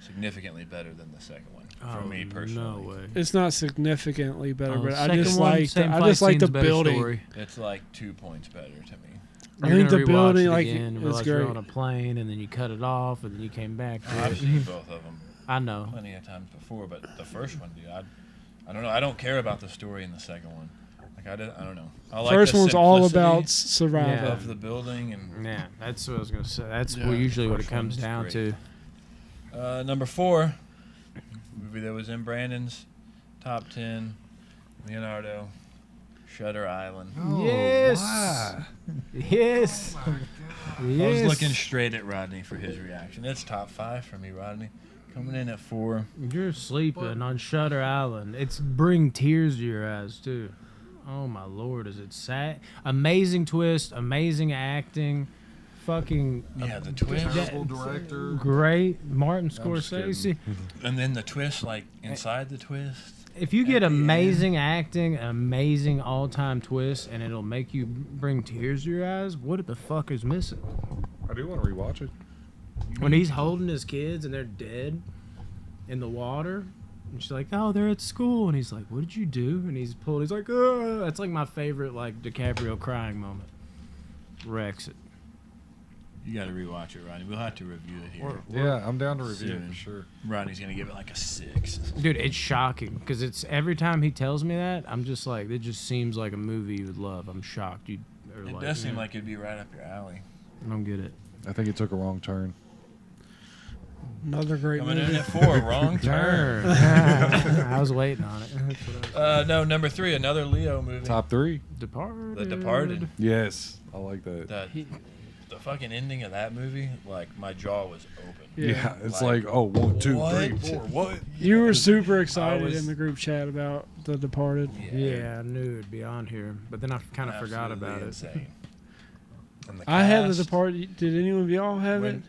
significantly better than the second one. For me personally. No way. It's not significantly better, Oh, but I second just one, like same I fight just like the scene's better building. story. It's like 2 points better to me. I You're think gonna the rewatch building, it like, again and is realize you're great. on a plane, and then you cut it off, and then you came back to I've it. seen both of them I know. plenty of times before, but the first one, dude, I don't know. I don't care about the story in the second one. Like I don't know. I like First the one's all simplicity about survival. Yeah. of the building and Yeah, that's what I was gonna say. That's Yeah. usually what it First comes one's down great. to. Number 4, movie that was in Brandon's top 10, Leonardo, Shutter Island. Oh, Yes. why? Yes. I was looking straight at Rodney for his reaction. It's top 5 for me, Rodney. Coming in at 4. You're sleeping on Shutter Island. It's bring tears to your eyes too. Oh my lord, is it sad? Amazing twist, amazing acting, fucking Yeah, the twist. Terrible director. great. Martin just Scorsese. And then the twist, like inside the twist. If you get At the amazing acting, amazing all-time twist, and it'll make you bring tears to your eyes, what the fuck is missing? I do want to rewatch it. When he's holding his kids and they're dead in the water, and she's like, "Oh, they're at school," and he's like, "What did you do?" And he's pulled. He's like, "Oh," that's like my favorite, like DiCaprio crying moment. Wrecks it. You got to rewatch it, Rodney. We'll have to review it here. Yeah, I'm down to review it Soon. for sure. Rodney's gonna give it like a 6. Dude, it's shocking because it's every time he tells me that, I'm just like, it just seems like a movie you would love. I'm shocked. It does seem like it'd be right up your alley. I don't get it. I think it took a wrong turn. Another great Coming in movie. at 4, wrong turn. I was waiting on it. That's what I was- No, number 3, another Leo movie. Top 3. Departed. The Departed. Yes, I like that. The fucking ending of that movie, like my jaw was open. Yeah, it's Like, like, oh, 1, 2, what? 3, 4. What? You were super excited was- in the group chat about The Departed. Yeah, I knew it'd be on here, but then I kind of forgot Absolutely about it. insane. And the I had The cast, Departed. Did anyone of y'all have when- it?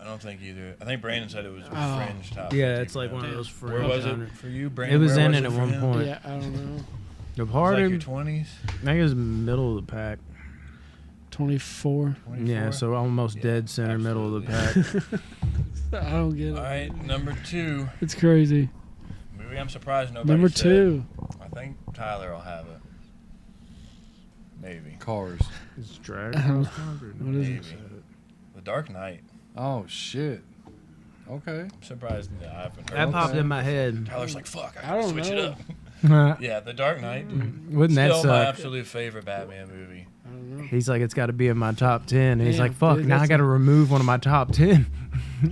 I don't think either. I think Brandon said it was a Oh. fringe top. Yeah, 50 it's like for one of him. those Where fringe was it 100. for you, Brandon? It was Where in was it at for one him? point. Yeah, I don't know. It was like Departed, your 20s, I think it was middle of the pack. 24. 24? Yeah, so almost Yeah, dead center, middle of the pack. I don't get it. All right, number 2. It's crazy. Movie I'm surprised nobody Number said. 2. I think Tyler will have it. Maybe. Cars. It's Dragon. What is Maybe. it? The Dark Knight. Oh, shit. Okay. I'm surprised that I haven't heard That of popped it. in my head. Tyler's like, fuck, I I gotta don't switch know. it up. Yeah, The Dark Knight. Wouldn't that Still my suck? absolute favorite Batman movie. I don't know. He's like, it's got to be in my top 10. And he's Yeah, like, fuck, dude, now I that's got to remove one of my top 10.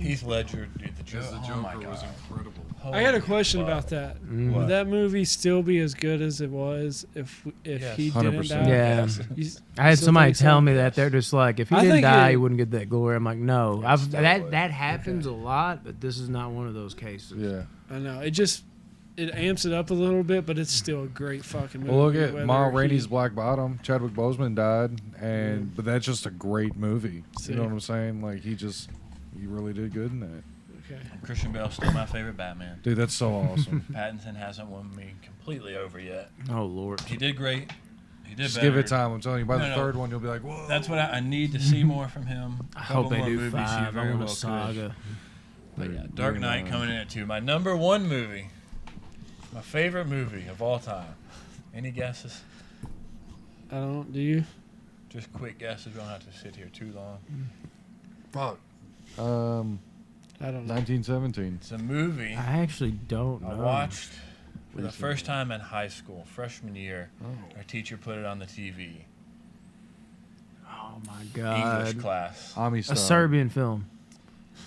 He's Ledger, dude, the Joker. The Oh my Joker was God. incredible. I got a Holy question fuck. about that. Mm. What? Would that movie still be as good as it was if Yes. he didn't 100%. die? Yeah. Yes. You I had still somebody think so? tell me that. They're just like, if he I didn't think die, it- he wouldn't get that glory. I'm like, no. Yeah, still would. That happens a lot, but this is not one of those cases. Yeah. I know. It amps it up a little bit, but it's still a great fucking movie. Well, look at whether Ma he- Rainey's Black Bottom. Chadwick Boseman died, and but that's just a great movie. Sick. You know what I'm saying? Like he really did good in that. Okay. Christian Bale's still my favorite Batman. Dude, that's so awesome. Pattinson hasn't won me completely over yet. Oh, Lord. He did great. He did Just better. give it time. I'm telling you, by the No. third one, you'll be like, whoa. That's what I need to see more from him. I hope they Couple more do movies he 5. I very want a well could. saga. But yeah, Dark Knight coming in at 2. My number 1 movie. My favorite movie of all time. Any guesses? I don't. Do you? Just quick guesses. We don't have to sit here too long. Fuck. I don't know. 1917. It's a movie I actually don't know. I watched for the Recently. first time in high school, freshman year. Oh. Our teacher put it on the TV. Oh, my English God. class. Ami A style. Serbian film.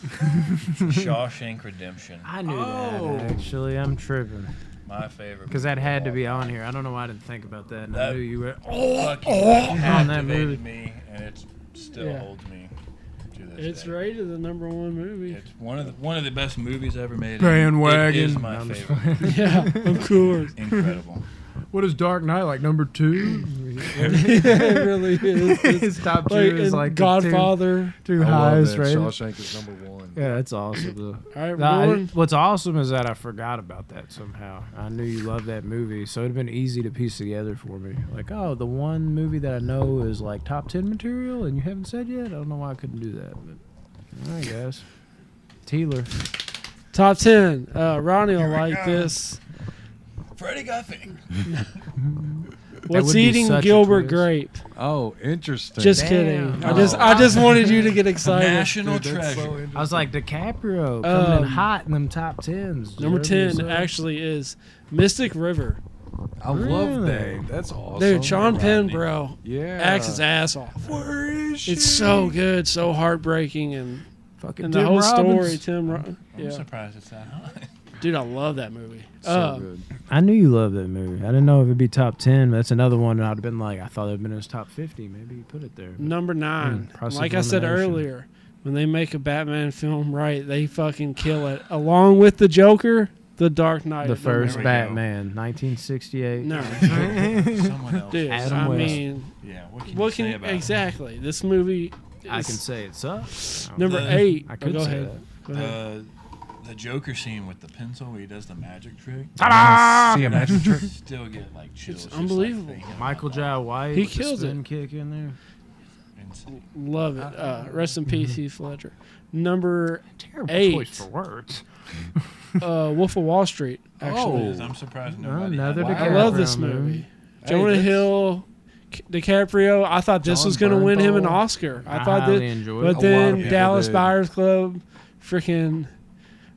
Shawshank Redemption. I knew Oh. that, actually. I'm tripping. My favorite. Because that movie had of to all be time. on here. I don't know why I didn't think about that. And I That- knew you were. Fucking On that captivated movie. me, and it still Yeah. holds me to this It's day. rated the number 1 movie. It's one of the best movies ever made. Bandwagon. It is my No, I'm just favorite. Yeah, of course. Incredible. What is Dark Knight like? Number 2? It really is. It's His top 2 like, is in like Godfather. two I love highest that. rated. Shawshank is number 1. Yeah, that's awesome. Though. All right, Nah, Warren. what's awesome is that I forgot about that somehow. I knew you loved that movie, so it'd been easy to piece together for me. Like, oh, the one movie that I know is like top 10 material, and you haven't said yet. I don't know why I couldn't do that, but I guess. Teeler. Top 10. Ronnie will like this. Freddie Got Fingered. What's would be eating such a Gilbert twist. Grape? Oh, interesting. Just Damn. kidding. Oh. I just wanted you to get excited. National Dude, that's so treasure. interesting. I was like DiCaprio coming in Um, hot in them top 10s. Number Did you ever 10 do that? actually is Mystic River. I love Really? that. That's awesome. Dude, Sean Penn, Rodney. bro, Yeah. acts his ass off. Where is she? It's so good, so heartbreaking, and Fucking the Tim whole Robbins. story, Tim. I'm Yeah. surprised it's that high. Dude, I love that movie. So good. I knew you loved that movie. I didn't know if it'd be top 10. That's another one that I'd have been like, I thought it'd been in his top 50. Maybe you put it there. But Number 9. process Like I said elimination. earlier, when they make a Batman film right, they fucking kill it. Along with the Joker, The Dark Knight. The first There we go. Batman, 1968. No. Someone else. Dude, Adam I West. mean, Yeah. What can what you say can about it? exactly? This movie. I is can say it sucks. number The- 8. I could go say ahead. that. Go ahead. The Joker scene with the pencil where he does the magic trick. See a magic trick? Still get like chills. It's just, like, unbelievable. thinking about Michael that. J. White. He with the kills it. spin kick in there. Insane. Love it. Rest in peace, Heath Ledger. Number Terrible 8. choice for words. Wolf of Wall Street. Actually, It is. I'm surprised nobody. another had I DiCaprio love this movie. movie. Hey, Jonah that's- Hill, DiCaprio. I thought this John was going to win him an Bernthal. Oscar. I I thought highly that, enjoyed but it. A lot then of people Dallas did. Buyers Club, freaking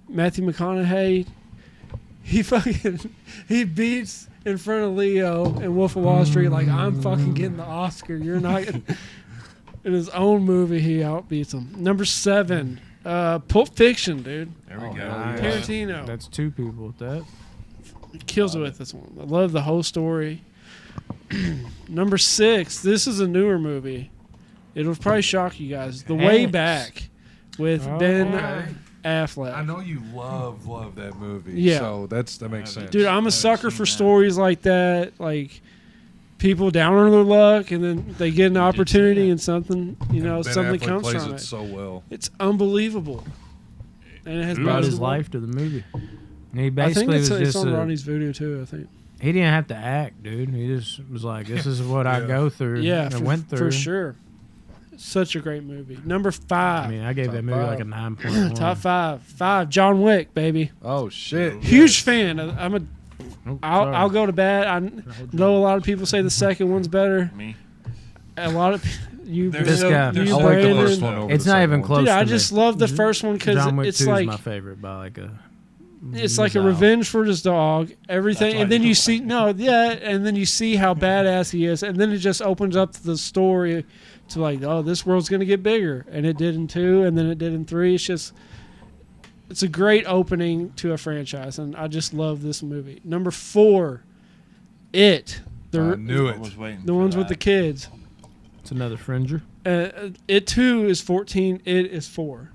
Matthew McConaughey, he beats in front of Leo in Wolf of Wall Street like I'm fucking getting the Oscar. You're not. Getting, in his own movie, he outbeats him. Number 7, Pulp Fiction, dude. There we Oh, go. nice. Tarantino. That's two people with that. Kills it with this one. I love the whole story. Number 6. This is a newer movie. It'll probably shock you guys. The Way X. Back with Oh, Ben okay. Affleck. I know you love that movie. Yeah. So that makes sense. Dude, I'm a haven't sucker seen for that. stories like that. Like people down on their luck, and then they get an did say opportunity that. and something, Ben something Affleck comes plays from it it. so well. It's unbelievable. And it has Brought his basketball. life to the movie. He I think basically was it's just on a, Ronnie's video too. I think. he didn't have to act, dude. He just was like, "This is what I Yeah. go through." Yeah, and went through. for sure. Such a great movie. Number 5. I mean, I gave Top that movie like a 5. 9.1. Top 5. 5. John Wick, baby. Oh shit! Huge fan. I'm a. Oh, I'll sorry. I'll go to bat. I know a lot of people say the second one's better. Me. A lot of you. There's This guy. I There's you, like the Brandon. first one over It's the not second even one. close. Dude, I to me. just love the first one because John Wick it's 2 like is my favorite by like a. it's like a mile. revenge for his dog. Everything, That's why and then you you don't see and then you see how badass he is, and then it just opens up the story to like, oh, this world's gonna get bigger, and it did in 2, and then it did in 3. It's a great opening to a franchise, and I just love this movie. Number 4, It. I knew I it. was waiting. The for ones with the that. kids. It's another Fringer. It 2 is 14. It is 4.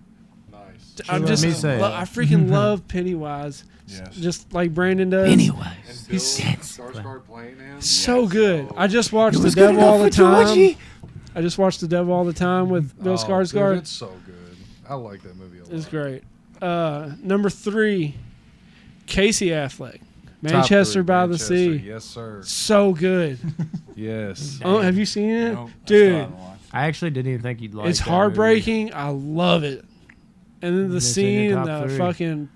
Nice. I'm let just, me say it. I freaking love Pennywise, Yes. just like Brandon does. And Anyways, Bill He's- Skarsgård playing him. So good. I just watched It The was good Devil All the enough for Time. Georgie. I just watched The Devil All the Time with Bill Oh, Skarsgård. dude, it's so good. I like that movie a lot. It's great. Number 3, Casey Affleck, Top Manchester 3, by the Manchester. Sea. Yes, sir. So good. Yes. Oh, have you seen it, Nope, I still dude? haven't watched it. I actually didn't even think you'd like. It's that heartbreaking. I love it. And then the It's in your scene in top the 3. fucking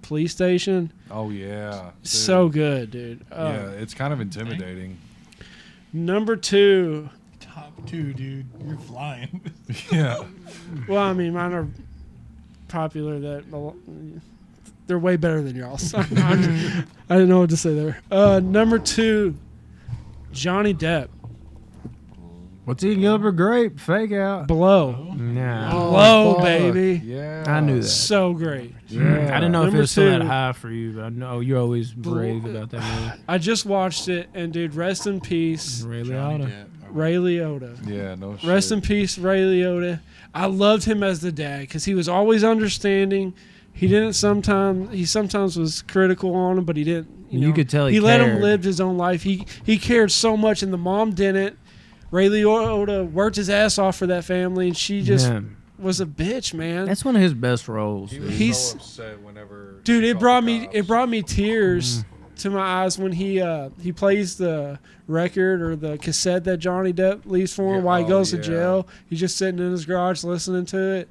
police station, Oh yeah. Dude. so good, dude. Yeah, it's kind of intimidating. Number 2. Top 2, dude. You're flying. Yeah. Well, I mean, mine are popular. They're way better than y'all's. I didn't know what to say there. Number 2, Johnny Depp. What's eating Gilbert Grape? Fake out. Blow. Nah. Blow, fuck. baby. Yeah. I knew that. So great. Yeah. I didn't know if it Number was still that 2. high for you, but I know you're always brave about that movie. I just watched it, and dude, rest in peace, Ray Johnny Liotta. Depp. Ray Liotta. Yeah. No shit. Rest in peace, Ray Liotta. I loved him as the dad because he was always understanding. He sometimes was critical on him, but he didn't. You know, could tell he let him cared. live his own life. He cared so much, and the mom didn't. Ray Liotta worked his ass off for that family, and she just Yeah. was a bitch, man. That's one of his best roles. He dude. was He's- so upset whenever. Dude, she it called brought the me cops. tears to my eyes when he plays the record or the cassette that Johnny Depp leaves for him Yeah, while he oh, goes yeah. to jail. He's just sitting in his garage listening to it.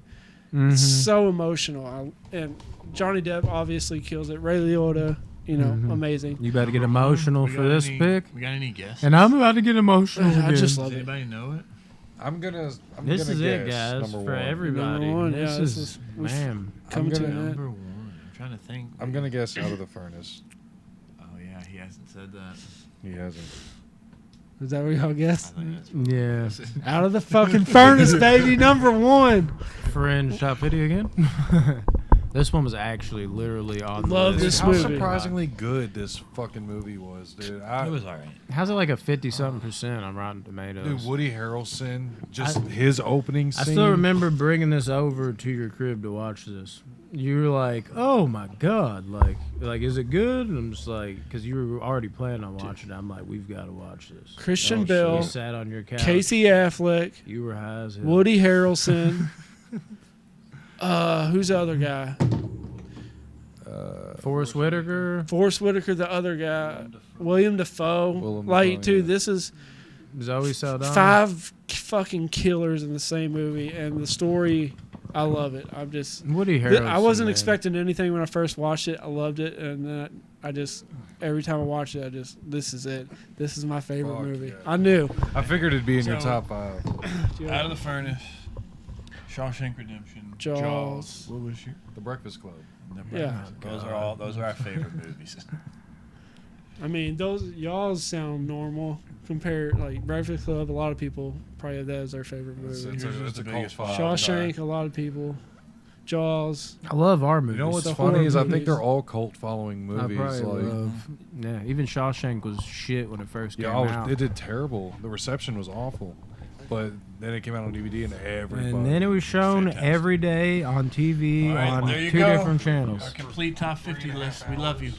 Mhm. It's so emotional. And Johnny Depp obviously kills it. Ray Liotta, Mhm. amazing. You better get emotional We for got this any- pick. We got any guesses? And I'm about to get emotional I again. just Does love it. anybody know it? I'm gonna This guess is it, guys, number for one. everybody. Number one, This yeah, this is, is- we've man. Come to gonna- an end. Number 1. I'm trying to think. I'm gonna guess Out of the Furnace. Oh yeah, he hasn't said that. He hasn't. Is that what y'all I guess? think that's Yeah. Out of the fucking furnace, baby. Number 1. Fringe top video again. This one was actually literally on the Love list. this How movie. surprisingly good this fucking movie was, dude. It was alright. How's it like a 50-something% on Rotten Tomatoes? Dude, Woody Harrelson, just his opening scene. I still remember bringing this over to your crib to watch this. You were like, "Oh my god!" Like, is it good? And I'm just like, because you were already planning on watching it. I'm like, we've got to watch this. Christian You Bale, sat on your couch. Casey Affleck, You were high as hell. Woody Harrelson. Who's the other guy? Forrest Whitaker. Forrest Whitaker, the other guy. William Dafoe. Willem Like, Dafoe, dude, yeah. this is Zoe Saldana. 5 fucking killers in the same movie, and the story, I love it. I'm just. Woody Harrelson. I wasn't man. expecting anything when I first watched it. I loved it, and then I just every time I watch it, this is it. This is my favorite Fuck movie. yeah. I knew. I figured it'd be in your So- top 5. Out of the Furnace, Shawshank Redemption, Jaws. What was your? The Breakfast Club. Yeah. Those are our favorite movies. I mean, those y'all sound normal compared. Like Breakfast Club, a lot of people probably have that as their favorite It's movie. a- Yours was it's the a cult biggest following. Shawshank, a lot of people. Jaws. I love our movies. You know what's the funny horror is I think movies. they're all cult following I movies. probably Like, love. Yeah, even Shawshank was shit when it first came yeah, out. it did terrible. The reception was awful, but then it came out on DVD and everybody. And then it was shown Fantastic. every day on TV All right, on there you 2 go. different channels. Our complete top 50 list. We love you.